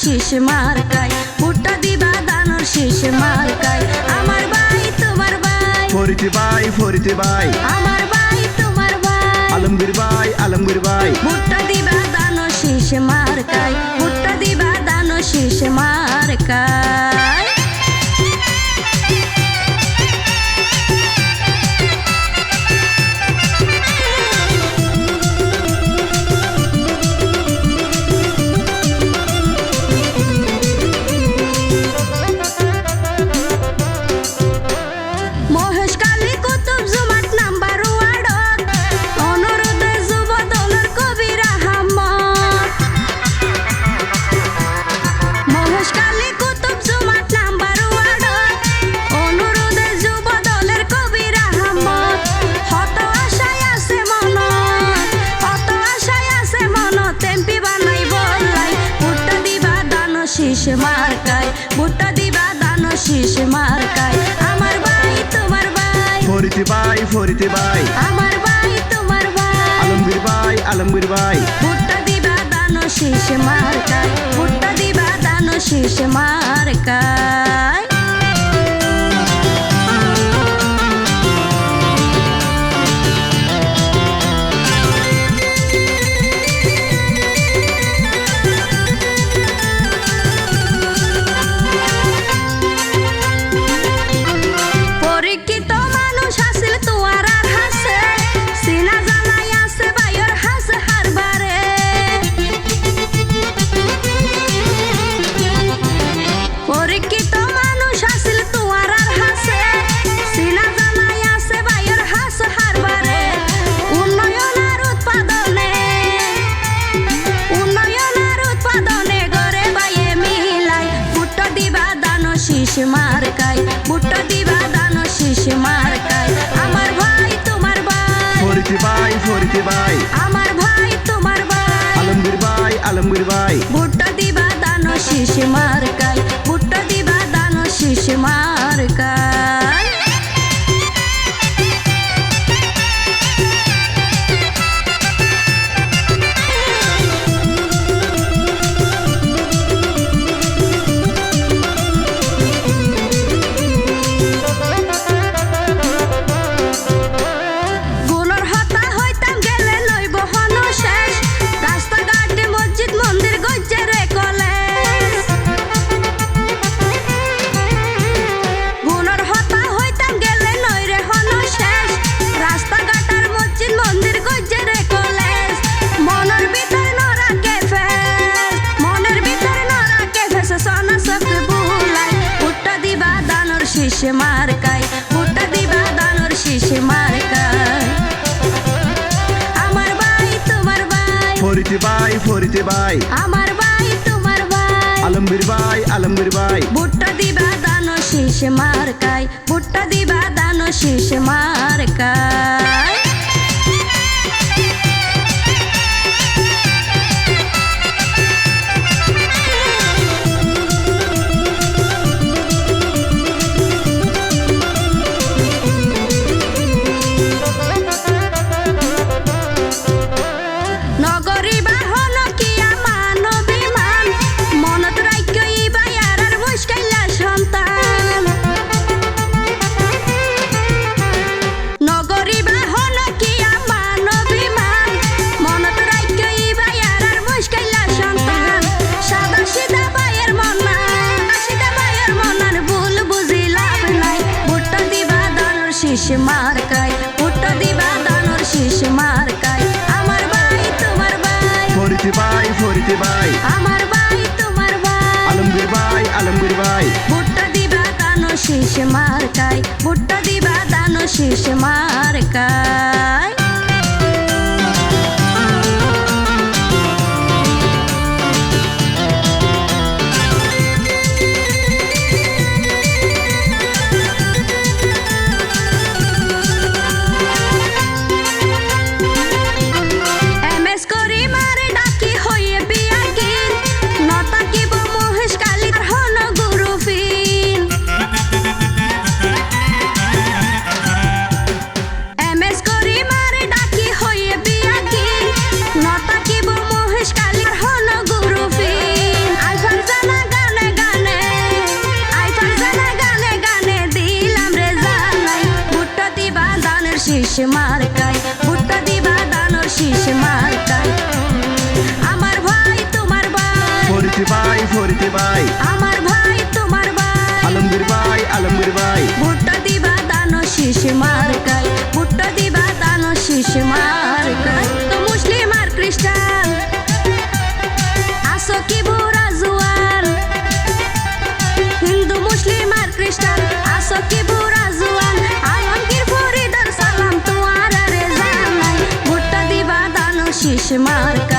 শীষ মার্কায় ভুট্টা দিবা দানোর শীষ মার্কায় আমার ভাই তোমার ভাই ফরিদ ভাই আমার ভাই তোমার ভাই আলমগীর ভাই ভুট্টা দিবা দানোর শীষ মার্কায় ভুট্টা দিবা দানোর শীষ মার্কায় শীষ মার্কায় ভুট্টা দিবা দানোর শীষ মার্কায় আমার ভাই তোমার ভাই ফরিদ ভাই আমার ভাই তোমার ভাই আলমগীর ভাই ভুট্টা দিবা দানোর শীষ মার্কায় ভুট্টা দিবা দানোর শীষ মার্কায় শীষ মার্কায় ভুট্টা দিবা দানোর শীষ মার্কায় আমার ভাই তোমার ভাই ফরিদ ভাই আমার ভাই তোমার ভাই আলমগীর ভাই ভুট্টা দিবা দানোর শীষ মার্কায় ভুট্টা দিবা দানোর শীষ মার্কায় শীষ মার্কায় ভুট্টা দিবা দানোর শীষ মার্কায় আমার ভাই তোমার ভাই ফরিদ ভাই আমার ভাই তোমার ভাই আলমগীর ভাই ভুট্টা দিবা দানোর শীষ মার্কায় ভুট্টা দিবা দানোর শীষ মার্কায় শীষ মার্কায় ভুট্টা দিবা দানোর শীষ মার্কায় আমার ভাই তোমার ভাই ফরিদ ভাই আমার ভাই তোমার ভাই আলমগীর ভাই ভুট্টা দিবা দানোর শীষ মার্কায় ভুট্টা দিবা দানোর শীষ মার্কায় MS করি মারে ভাই আমার ভাই তোমার ভাই আলমগীর ভাই ভুট্টা দিবা দানো শীষ মার্কায় ভুট্টা দিবা দানো শীষ মার্কায় তো মুসলিম আর খ্রিস্টান আসো কি বুড়া জুয়ান হিন্দু মুসলিম আর খ্রিস্টান আসো কি বুড়া জুয়ান আলমগীর ফরিদার সালাম তোমার রে জানাই ভুট্টা দিবা দানো শীষ মার্কায়